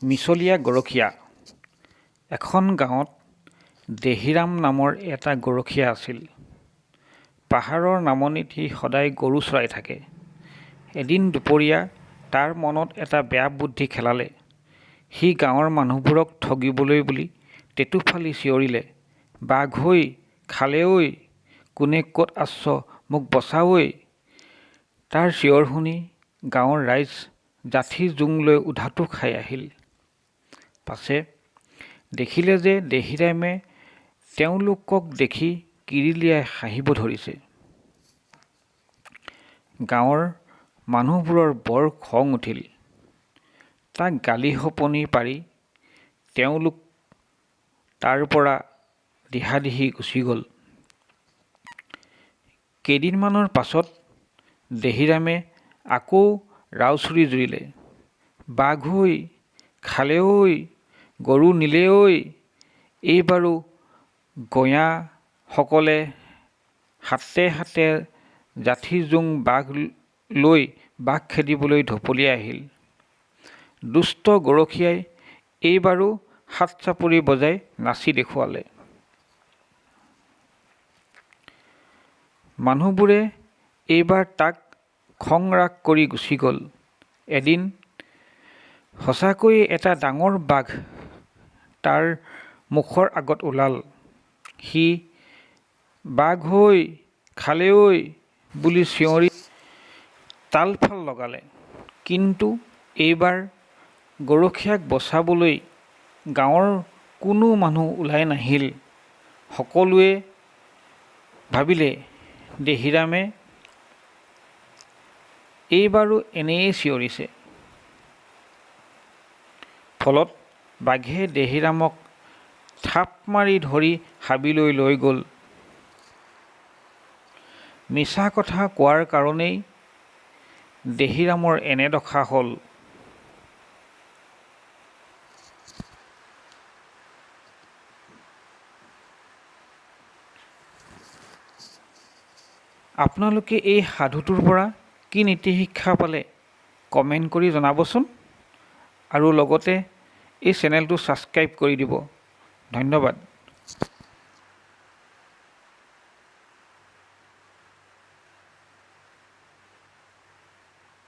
মিছলীয়া গৰখীয়া। এখন গাঁৱত দেহিৰাম নামৰ এটা গৰখীয়া আছিল। পাহাৰৰ নামনিত সি সদায় গৰু চৰাই থাকে। এদিন দুপৰীয়া তাৰ মনত এটা বেয়া বুদ্ধি খেলালে। সি গাঁৱৰ মানুহবোৰক ঠগিবলৈ বুলি টেটু ফালি চিঞৰিলে, বাঘ ঐ, খালে ঐ, কোনে ক'ত আছ, মোক বচা ঐ। তাৰ চিঞৰ শুনি গাঁৱৰ ৰাইজ জাঠি জোং লৈ উধাতো খাই আহিল। পাছে দেখিলে যে দেহিৰামে তেওঁলোকক দেখি কিৰিলিয়াই হাঁহিব ধৰিছে। গাঁৱৰ মানুহবোৰৰ বৰ খং উঠিল। তাক গালি শপনি পাৰি তেওঁলোক তাৰ পৰা দিহাদিহি গুচি গ'ল। কেইদিনমানৰ পাছত দেহিৰামে আকৌ ৰাউচুৰি জুৰিলে, বাঘ ঐ, খালে ঐ, গৰু নিলে ঐ। এইবাৰো গঞাসকলে হাতে হাতে জাঠি জোং বাঘ লৈ বাঘ খেদিবলৈ ঢপলিয়াই আহিল। দুষ্ট গৰখীয়াই এইবাৰো হাত চাপৰি বজাই নাচি দেখুৱালে। মানুহবোৰে এইবাৰ তাক খং ৰাগ কৰি গুচি গ'ল। এদিন সঁচাকৈয়ে এটা ডাঙৰ বাঘ তাৰ মুখৰ আগত ওলাল। সি বাঘ ঐ, খালে ঐ বুলি চিঞৰি তাল-ফাল লগালে। কিন্তু এইবাৰ গৰখীয়াক বচাবলৈ গাঁৱৰ কোনো মানুহ ওলাই নাহিল। সকলোৱে ভাবিলে দেহিৰামে এইবাৰো এনেয়ে চিঞৰিছে। ফলত বাঘে দেহিৰামক থাপ মাৰি ধৰি হাবিলৈ লৈ গ'ল। মিছা কথা কোৱাৰ কাৰণেই দেহিৰামৰ এনে দশা হ'ল। আপোনালোকে এই সাধুটোৰ পৰা কি নীতি শিক্ষা পালে কমেণ্ট কৰি জনাবচোন, আৰু লগতে এই চেনেলটো ছাবস্ক্ৰাইব কৰি দিব। ধন্যবাদ।